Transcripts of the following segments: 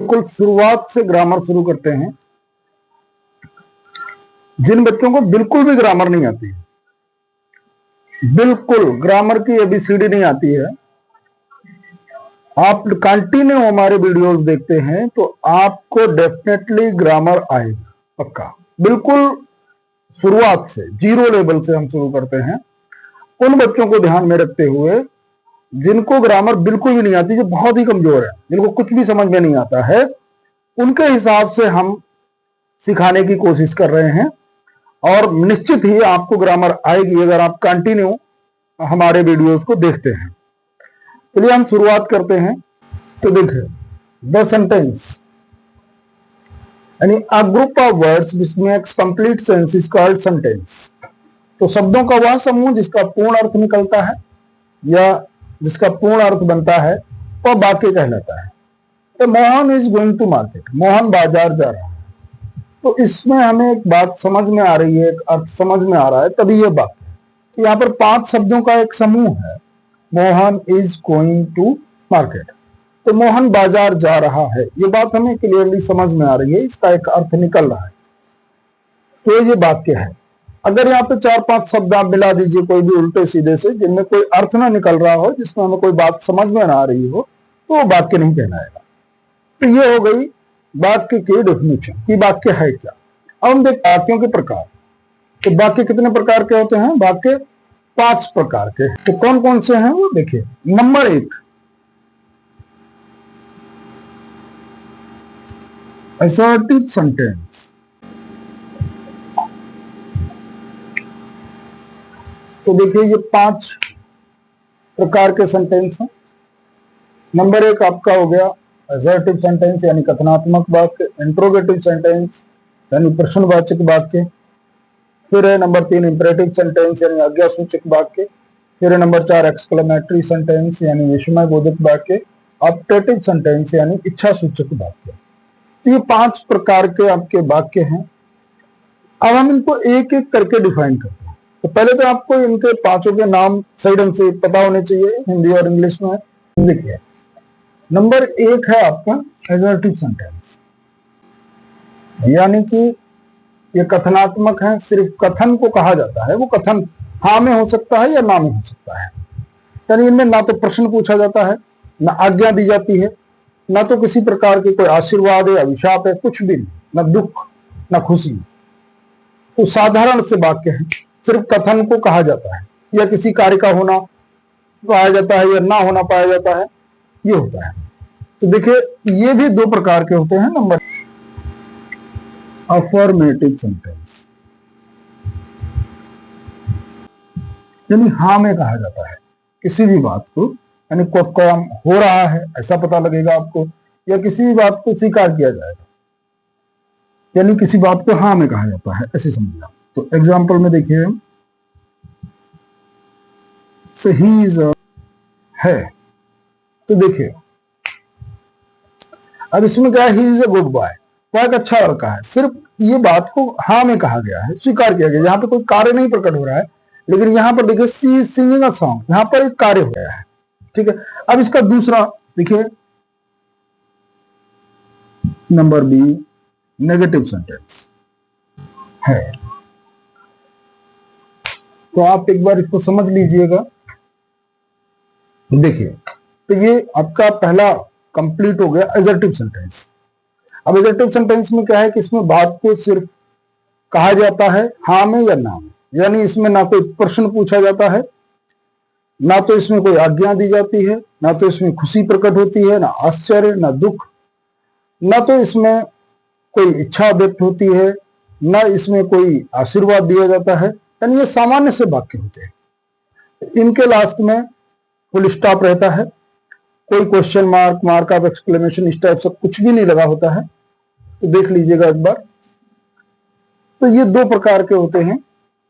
बिल्कुल शुरुआत से ग्रामर शुरू करते हैं। जिन बच्चों को बिल्कुल भी ग्रामर नहीं आती है, बिल्कुल ग्रामर की एबीसीडी नहीं आती है, आप कंटिन्यू हमारे वीडियोस देखते हैं तो आपको डेफिनेटली ग्रामर आएगा, पक्का। बिल्कुल शुरुआत से, जीरो लेवल से हम शुरू करते हैं। उन बच्चों को ध्यान में रखते हुए जिनको ग्रामर बिल्कुल भी नहीं आती, जो बहुत ही कमजोर है, जिनको कुछ भी समझ में नहीं आता है, उनके हिसाब से हम सिखाने की कोशिश कर रहे हैं और निश्चित ही आपको ग्रामर आएगी अगर आप कंटिन्यू हमारे वीडियोस को देखते हैं। चलिए हम शुरुआत करते हैं। तो देखिए, द सेंटेंस यानी a group of words which makes complete sense is called sentence. तो शब्दों का वह समूह जिसका पूर्ण अर्थ निकलता है या जिसका पूर्ण अर्थ बनता है वह वाक्य कहलाता है। तो Mohan is going to market, Mohan बाजार जा रहा है। तो इसमें हमें एक बात समझ में आ रही है, एक अर्थ समझ में आ रहा है, तभी ये बात है कि यहाँ पर 5 शब्दों का एक समूह है। Mohan is going to market, तो मोहन बाजार जा रहा है, ये बात हमें क्लियरली समझ में आ रही है, इसका एक अर्थ निकल रहा है, तो ये वाक्य है। अगर यहाँ पे 4-5 शब्द आप मिला दीजिए कोई भी उल्टे सीधे से, जिनमें कोई अर्थ ना निकल रहा हो, जिसमें हमें कोई बात समझ में ना आ रही हो, तो वो वाक्य नहीं कहलाएगा। तो ये हो गई वाक्य की डेफिनेशन कि वाक्य है क्या। अब हम देखते हैं वाक्यों के प्रकार। तो वाक्य कितने प्रकार के होते हैं? वाक्य 5 प्रकार के। तो कौन कौन से हैं वो देखिए। Number 1, assertive sentence. तो देखिए ये 5 प्रकार के सेंटेंस हैं। नंबर 1 आपका हो गया असर्टिव सेंटेंस यानी कथनात्मक वाक्य, इंट्रोगेटिव सेंटेंस यानी प्रश्नवाचक वाक्य, फिर है नंबर 3 इंपरेटिव सेंटेंस यानी आज्ञासूचक वाक्य, फिर है नंबर 4 एक्सक्लेमेटरी सेंटेंस यानी विस्मय बोधक वाक्य, ऑप्टेटिव सेंटेंस यानी इच्छा सूचक वाक्य। तो ये 5 प्रकार के आपके वाक्य हैं। अब हम इनको एक एक करके डिफाइन करते हैं। तो पहले तो आपको इनके 5 के नाम सही ढंग से पता होने चाहिए, हिंदी और इंग्लिश में। देखिए, नंबर 1 है आपका असर्टिव सेंटेंस, यानी कि ये कथनात्मक है, सिर्फ कथन को कहा जाता है। वो कथन हाँ में हो सकता है या ना में हो सकता है, यानी इनमें ना तो प्रश्न पूछा जाता है, ना आज्ञा दी जाती है, ना तो किसी प्रकार के कोई आशीर्वाद है, अभिशाप है, कुछ भी नहीं, ना दुख ना खुशी। तो साधारण से वाक्य है, सिर्फ कथन को कहा जाता है, या किसी कार्य का होना पाया जाता है या ना होना पाया जाता है, ये होता है। तो देखिए ये भी 2 प्रकार के होते हैं। नंबर अफर्मेटिव सेंटेंस यानी हाँ में कहा जाता है किसी भी बात को, यानी कोई काम हो रहा है ऐसा पता लगेगा आपको, या किसी भी बात को स्वीकार किया जाएगा, यानी किसी बात को हाँ में कहा जाता है, ऐसे समझिए। तो एग्जाम्पल में देखिए, से ही इज है। तो देखिए अब इसमें क्या है, ही इज अ गुड बॉय, वह एक अच्छा लड़का है। सिर्फ ये बात को हाँ में कहा गया है, स्वीकार किया गया। यहाँ पे कोई कार्य नहीं प्रकट हो रहा है, लेकिन यहाँ पर देखिए सी इज सिंगिंग अ सॉन्ग, यहाँ पर एक कार्य हो गया है, ठीक है। अब इसका दूसरा देखिए, नंबर बी नेगेटिव सेंटेंस है। तो आप एक बार इसको समझ लीजिएगा। देखिए, तो ये आपका पहला कंप्लीट हो गया असर्टिव सेंटेंस। अब असर्टिव सेंटेंस में क्या है कि इसमें बात को सिर्फ कहा जाता है हाँ में या ना में, यानी इसमें ना कोई प्रश्न पूछा जाता है, ना तो इसमें कोई आज्ञा दी जाती है, ना तो इसमें खुशी प्रकट होती है, ना आश्चर्य, ना दुख, ना तो इसमें कोई इच्छा व्यक्त होती है, ना इसमें कोई आशीर्वाद दिया जाता है, यानी ये सामान्य से वाक्य होते हैं। इनके लास्ट में फुल स्टॉप रहता है, कोई question mark, mark of exclamation, इस टाइप से कुछ भी नहीं लगा होता है। तो देख लीजिएगा एक बार। तो ये 2 प्रकार के होते हैं।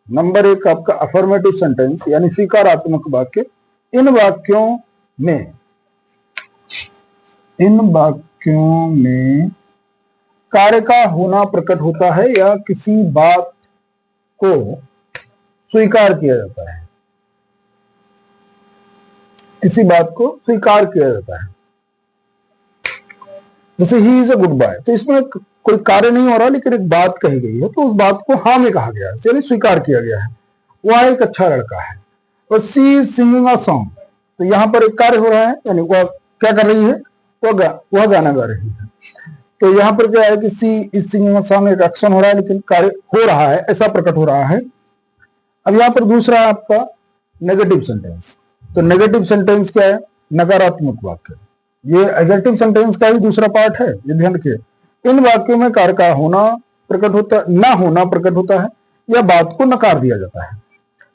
नंबर 1 आपका अफर्मेटिव सेंटेंस यानी स्वीकारात्मक वाक्य। इन वाक्यों में कार्य का होना प्रकट होता है या किसी बात को स्वीकार किया जाता है, किसी बात को स्वीकार किया जाता है। जैसे he is a good boy, तो इसमें कोई कार्य नहीं हो रहा लेकिन एक बात कही गई है, तो उस बात को हाँ में कहा गया है, यानी स्वीकार किया गया है, वह एक अच्छा लड़का है। और सी इज सिंगिंग अ सॉन्ग, तो यहाँ पर एक कार्य हो रहा है, यानी वह क्या कर रही है, वह गाना गा रही है। तो यहाँ पर क्या है कि सी इज सिंगिंग अ सॉन्ग, एक एक्शन हो रहा है लेकिन कार्य हो रहा है, ऐसा प्रकट हो रहा है। अब यहाँ पर दूसरा है आपका नेगेटिव सेंटेंस। तो नेगेटिव सेंटेंस क्या है, नकारात्मक वाक्य। ये एडजेक्टिव सेंटेंस का ही दूसरा पार्ट है, ये ध्यान रखिए। इन वाक्यों में कार्य का होना प्रकट होता, ना होना प्रकट होता है, या बात को नकार दिया जाता है।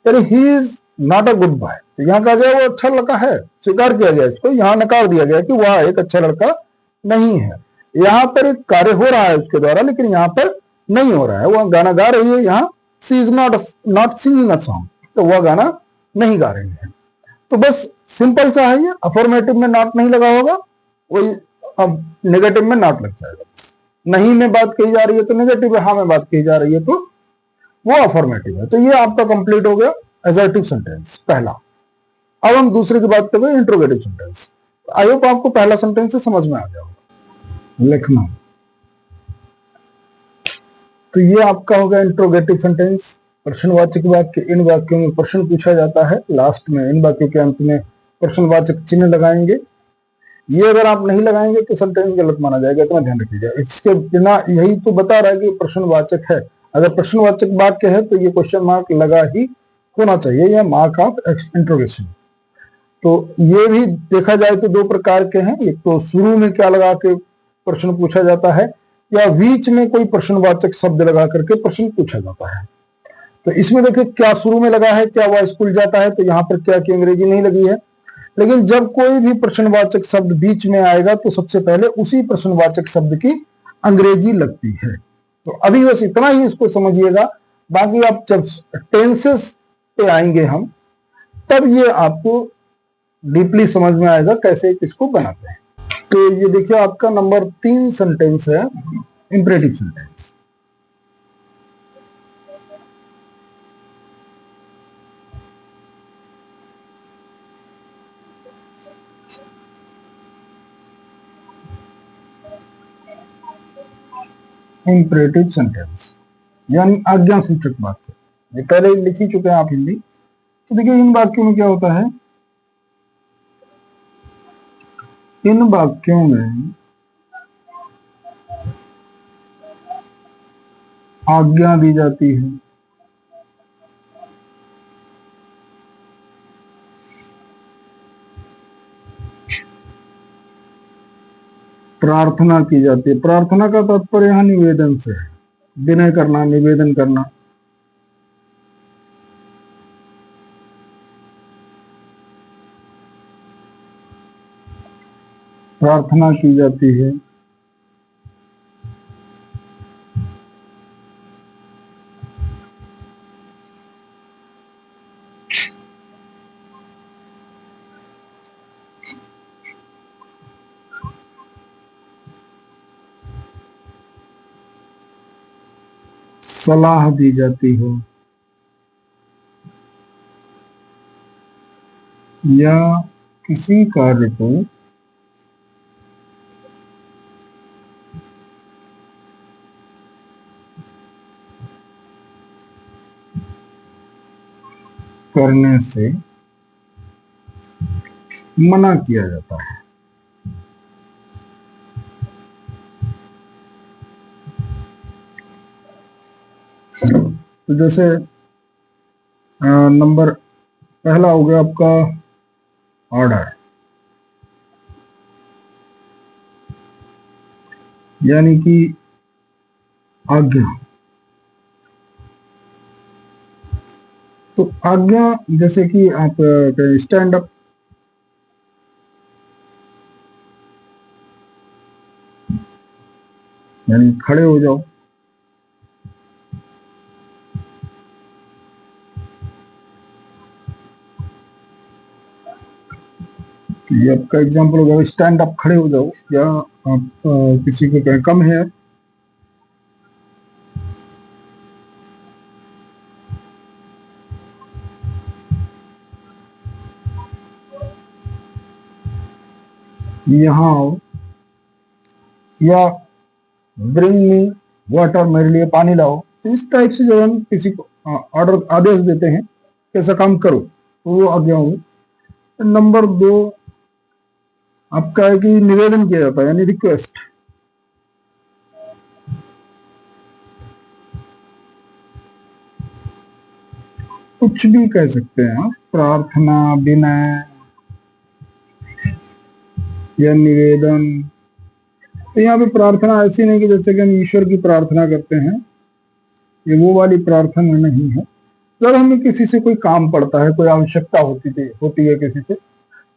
यानी he is not a good boy, तो यहाँ कहा गया वो अच्छा लड़का है, स्वीकार किया गया इसको, यहाँ नकार दिया गया कि वह एक अच्छा लड़का नहीं है। यहाँ पर एक कार्य हो रहा है उसके द्वारा, लेकिन यहाँ पर नहीं हो रहा है, वह गाना गा रही है, यहाँ she is not singing a song, तो वह गाना नहीं गा रही है। तो बस सिंपल सा है ये, अफर्मेटिव में नॉट नहीं लगा होगा, वही अब नेगेटिव में नॉट लग जाएगा। बस नहीं में बात कही जा रही है तो नेगेटिव है, हाँ में बात कही जा रही है तो वो अफर्मेटिव है। तो ये आपका कंप्लीट हो गया असर्टिव सेंटेंस पहला। अब हम दूसरे की बात करें, इंट्रोगेटिव सेंटेंस। आई होप आपको पहला सेंटेंस से समझ में आ गया होगा, लिखना। तो ये आपका हो गया इंट्रोगेटिव सेंटेंस, प्रश्नवाचक वाक्य। इन वाक्यों में प्रश्न पूछा जाता है, लास्ट में इन वाक्यों के अंत में प्रश्नवाचक चिन्ह लगाएंगे। ये अगर आप नहीं लगाएंगे तो सेंटेंस गलत माना जाएगा, इतना ध्यान रखिएगा। इसके बिना यही तो बता रहा है कि प्रश्नवाचक है, अगर प्रश्नवाचक वाक्य है तो ये क्वेश्चन मार्क लगा ही होना चाहिए, या मार्क ऑफ इंट्रोगेशन। तो ये भी देखा जाए तो दो प्रकार के हैं, एक तो शुरू में क्या लगा के प्रश्न पूछा जाता है, या बीच में कोई प्रश्नवाचक शब्द लगा करके प्रश्न पूछा जाता है। तो इसमें देखिए क्या शुरू में लगा है, क्या वह स्कूल जाता है, तो यहाँ पर क्या की अंग्रेजी नहीं लगी है। लेकिन जब कोई भी प्रश्नवाचक शब्द बीच में आएगा तो सबसे पहले उसी प्रश्नवाचक शब्द की अंग्रेजी लगती है। तो अभी बस इतना ही इसको समझिएगा, बाकी आप जब टेंसेस पे आएंगे हम, तब ये आपको डीपली समझ में आएगा कैसे इसको बनाते हैं। तो ये देखिए आपका नंबर 3 सेंटेंस है, इंपरेटिव सेंटेंस। इंपरेटिव सेंटेंस यानी आज्ञा सूचक वाक्य, ये पहले लिख ही चुके हैं आप हिंदी। तो देखिए इन वाक्यों में क्या होता है, इन वाक्यों में आज्ञा दी जाती है, प्रार्थना की जाती है। प्रार्थना का तात्पर्य यहां निवेदन से है, विनय करना, निवेदन करना। प्रार्थना की जाती है, सलाह दी जाती है, या किसी कार्य को करने से मना किया जाता है। तो जैसे नंबर पहला हो गया आपका ऑर्डर, यानी कि आज्ञा। तो आज्ञा जैसे कि आप स्टैंड अप, यानी खड़े हो जाओ। ये आपका एग्जाम्पल हो गया, स्टैंड अप, खड़े हो जाओ। या आप किसी को कहें कम है, यहाँ आओ, या ब्रिंग मी वाटर, मेरे लिए पानी लाओ। तो इस टाइप से जब हम किसी को ऑर्डर आदेश देते हैं कैसा काम करो, तो वो आज्ञा होगी। नंबर 2 आपका है कि निवेदन किया जाता है, यानी रिक्वेस्ट। कुछ भी कह सकते हैं आप, प्रार्थना, विनय या निवेदन। तो यहाँ पे प्रार्थना ऐसी नहीं कि जैसे कि हम ईश्वर की प्रार्थना करते हैं, ये वो वाली प्रार्थना नहीं है। जब हमें किसी से कोई काम पड़ता है, कोई आवश्यकता होती है किसी से,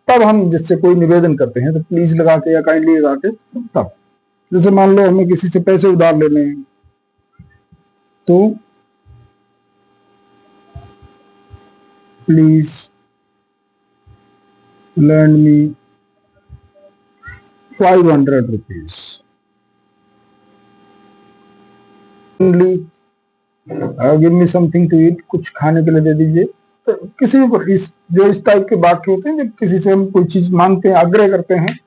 तब हम जिससे कोई निवेदन करते हैं, तो प्लीज लगा के या काइंडली लगा के तब। जैसे मान लो हमें किसी से पैसे उधार लेने हैं, तो please lend me 500 rupees, give me something to eat, कुछ खाने के लिए दे दीजिए। तो किसी भी इस टाइप के वाक्य होते हैं, जब किसी से हम कोई चीज मांगते हैं, आग्रह करते हैं,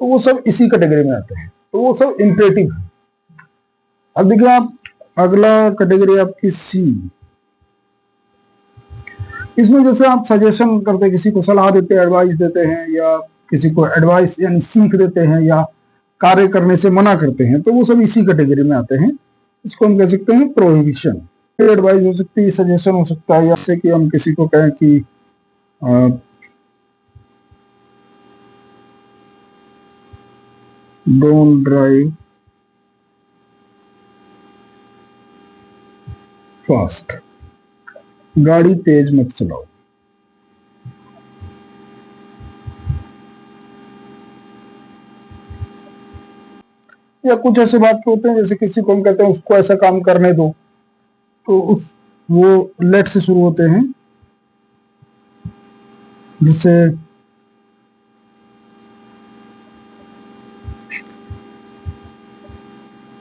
तो वो सब इसी कैटेगरी में आते हैं। तो वो सब इंपरेटिव है। अब देखिए आप, अगला कैटेगरी आपकी सी। इसमें जैसे आप सजेशन करते, किसी को सलाह देते हैं, एडवाइस देते हैं, या किसी को एडवाइस यानी सीख देते हैं, या कार्य करने से मना करते हैं, तो वो सब इसी कैटेगरी में आते हैं। इसको हम कह सकते हैं प्रोहिबिशन। एडवाइस हो सकती है, सजेशन हो सकता है, जैसे कि हम किसी को कहें कि डोंट ड्राइव फास्ट, गाड़ी तेज मत चलाओ। या कुछ ऐसे वाक्य होते हैं, जैसे किसी को हम कहते हैं उसको ऐसा काम करने दो, तो वो लेट से शुरू होते हैं, जिससे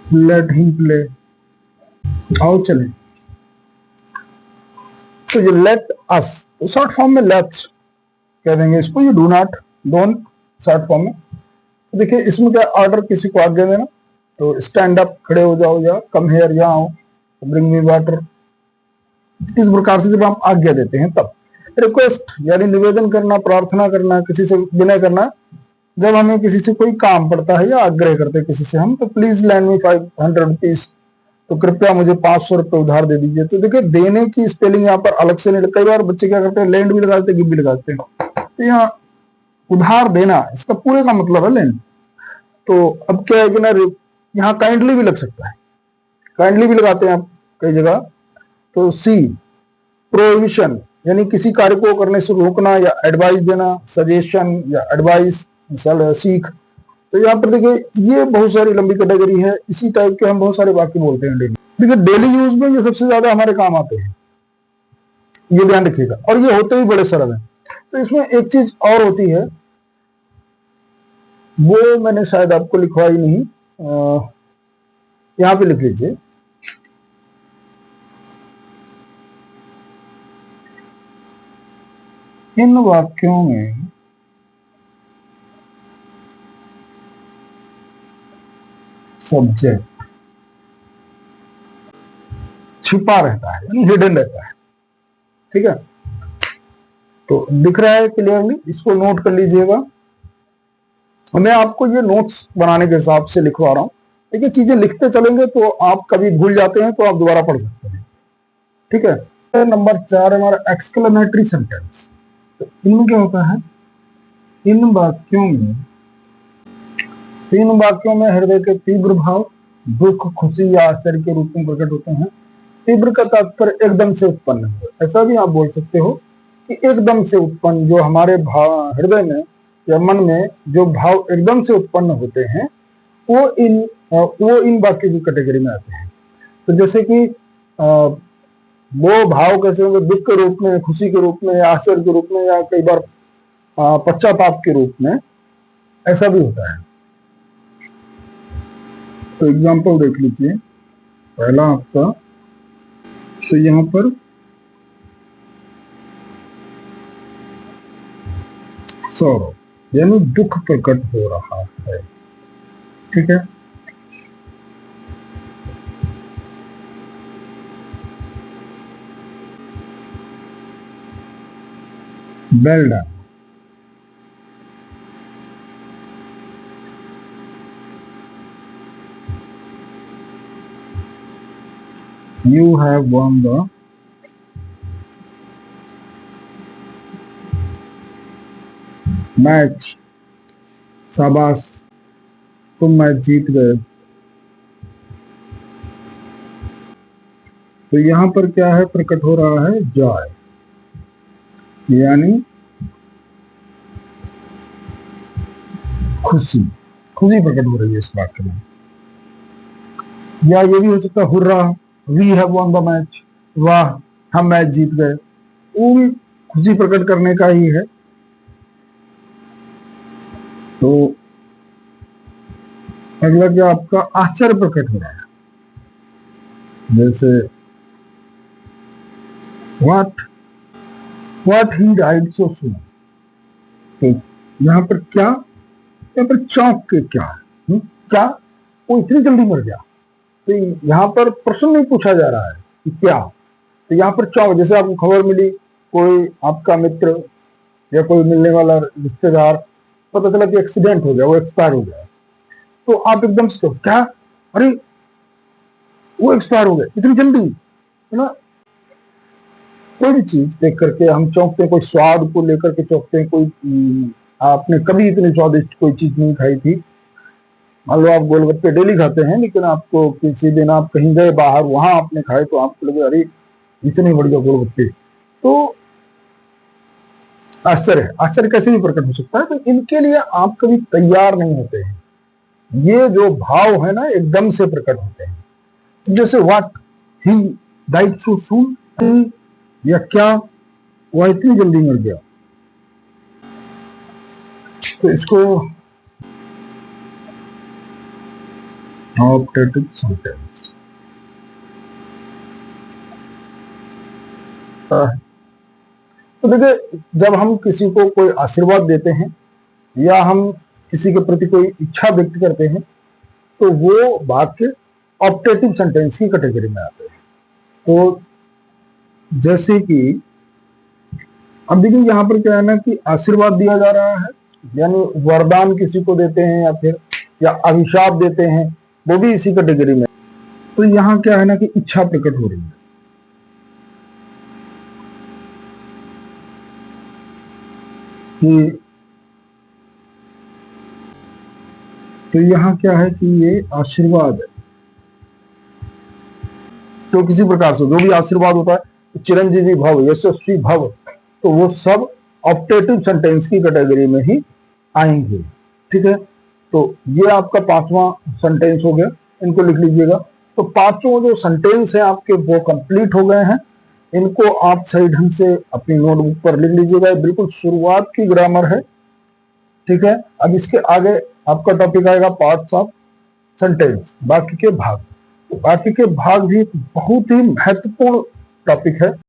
लेट हिम प्ले, आओ चले। तो ये लेट अस, तो शॉर्ट फॉर्म में लेट्स कह देंगे इसको, ये do not, don't short form में। तो देखिए इसमें क्या, ऑर्डर, किसी को आज्ञा देना, तो स्टैंड अप, खड़े हो जाओ, या कम हेयर, यहाँ आओ, ब्रिंग मी वाटर। इस प्रकार से जब आप आज्ञा देते हैं तब। रिक्वेस्ट यानी निवेदन करना, प्रार्थना करना, किसी से विनय करना, जब हमें किसी से कोई काम पड़ता है या आग्रह करते हैं किसी से हम, तो प्लीज लैंड मी 500 रुपीज, तो कृपया मुझे 500 रुपए उधार दे दीजिए। तो देखिए देने की स्पेलिंग यहाँ पर अलग से नहीं, कई बार बच्चे क्या करते हैं, लैंड भी लगाते हैं, गिव भी लगाते हैं। तो यहाँ उधार देना, इसका पूरे का मतलब है लैंड। तो अब क्या है कि ना, यहाँ काइंडली भी लग सकता है, काइंडली भी लगाते हैं आप कई जगह। तो सी, प्रोहिबिशन यानी किसी कार्य को करने से रोकना या एडवाइस देना, सजेशन या एडवाइस, मिसाल सीख। तो यहाँ पर देखिए ये बहुत सारी लंबी कैटेगरी है, इसी टाइप के हम बहुत सारे वाक्य बोलते हैं डेली। देखिए डेली यूज में ये सबसे ज्यादा हमारे काम आते हैं, ये ध्यान रखिएगा, और ये होते ही बड़े सरल हैं। तो इसमें एक चीज और होती है, वो मैंने शायद आपको लिखवाई नहीं, यहाँ पे लिख लीजिए। इन वाक्यों में सब्जेक्ट छिपा रहता है, यानी हिडन रहता है। ठीक है, तो दिख रहा है क्लियरली, इसको नोट कर लीजिएगा। मैं आपको ये नोट्स बनाने के हिसाब से लिखवा रहा हूं। देखिए चीजें लिखते चलेंगे तो आप कभी भूल जाते हैं, तो आप दोबारा पढ़ सकते हैं। ठीक है, नंबर 4 हमारा एक्सक्लेमेटरी सेंटेंस। तो इनमें क्या होता है, इन वाक्यों में हृदय के तीव्र भाव, दुख, खुशी या आश्चर्य के रूप में प्रकट होते हैं। तीव्र का तात्पर्य एकदम से उत्पन्न है, ऐसा भी आप बोल सकते हो कि एकदम से उत्पन्न, जो हमारे भाव हृदय में या मन में जो भाव एकदम से उत्पन्न होते हैं, वो इन वाक्यों की कैटेगरी में आते हैं। तो जैसे कि वो भाव कैसे होंगे, दुख के रूप में, खुशी के रूप में, आश्चर्य के रूप में, या कई बार पश्चाताप के रूप में, ऐसा भी होता है। तो एग्जाम्पल देख लीजिए, पहला आपका, तो यहां पर सौरव यानी दुख प्रकट हो रहा है। ठीक है। Well done. You have won the match. शाबाश, तुम मैच जीत गए। तो यहां पर क्या है, प्रकट हो रहा है जॉय, यानी खुशी। खुशी प्रकट हो रही है इस वाक्य में। या ये भी हो सकता है hurrah, we have won the match, वाह हम मैच जीत गए। वो भी खुशी प्रकट करने का ही है। तो अगला क्या, आपका आश्चर्य प्रकट हो रहा है, जैसे व्हाट ही डाइड सो सून। तो यहाँ पर क्या, यहाँ पर चौंक के क्या, क्या वो इतनी जल्दी मर गया। तो यहाँ पर प्रश्न नहीं पूछा जा रहा है कि क्या, तो यहाँ पर चौंक, जैसे आपको खबर मिली कोई आपका मित्र या कोई मिलने वाला रिश्तेदार, पता चला कि एक्सीडेंट हो गया, वो एक्सपायर हो गया, तो आप एकदम से क्या, अरे वो एक्सपायर हो गया इतनी जल्दी, है ना। कोई भी चीज देख करके हम चौंकते हैं, कोई स्वाद को लेकर के चौंकते हैं, कोई आपने कभी इतनी स्वादिष्ट कोई चीज नहीं खाई थी। मान लो आप गोलगप्पे डेली खाते हैं, लेकिन आपको किसी दिन आप कहीं गए बाहर, वहां आपने खाए तो आपको लगे अरे इतने बढ़िया गोलगप्पे। तो आश्चर्य, आश्चर्य कैसे भी प्रकट हो सकता है। तो इनके लिए आप कभी तैयार नहीं होते हैं। ये जो भाव है ना, एकदम से प्रकट होते हैं। तो जैसे व्हाट ही डाइड सो सून, या क्या वह इतनी जल्दी मर गया। तो इसको ऑप्टेटिव सेंटेंस। तो देखिए, जब हम किसी को कोई आशीर्वाद देते हैं या हम किसी के प्रति कोई इच्छा व्यक्त करते हैं, तो वो वाक्य ऑप्टेटिव सेंटेंस की कैटेगरी में आते हैं। तो जैसे कि अब देखिए, यहां पर क्या है ना कि आशीर्वाद दिया जा रहा है, यानी वरदान किसी को देते हैं या फिर या अभिशाप देते हैं, वो भी इसी कैटेगरी में। तो यहां क्या है ना कि इच्छा प्रकट हो रही है कि, तो यहां क्या है कि ये आशीर्वाद है। तो किसी प्रकार से जो भी आशीर्वाद होता है, चिरंजीवी भव, यशस्वी भव, तो वो सब ऑप्टेटिव सेंटेंस की कैटेगरी में ही आएंगे। ठीक है, तो ये आपका 5वां सेंटेंस हो गया, इनको लिख लीजिएगा। तो 5 जो सेंटेंस है आपके वो कंप्लीट हो गए हैं। इनको आप सही ढंग से अपनी नोटबुक पर लिख लीजिएगा। बिल्कुल शुरुआत की ग्रामर है। ठीक है, अब इसके आगे आपका टॉपिक आएगा पार्ट्स ऑफ सेंटेंस, बाकी के भाग। बाकी के भाग भी बहुत ही महत्वपूर्ण टॉपिक है।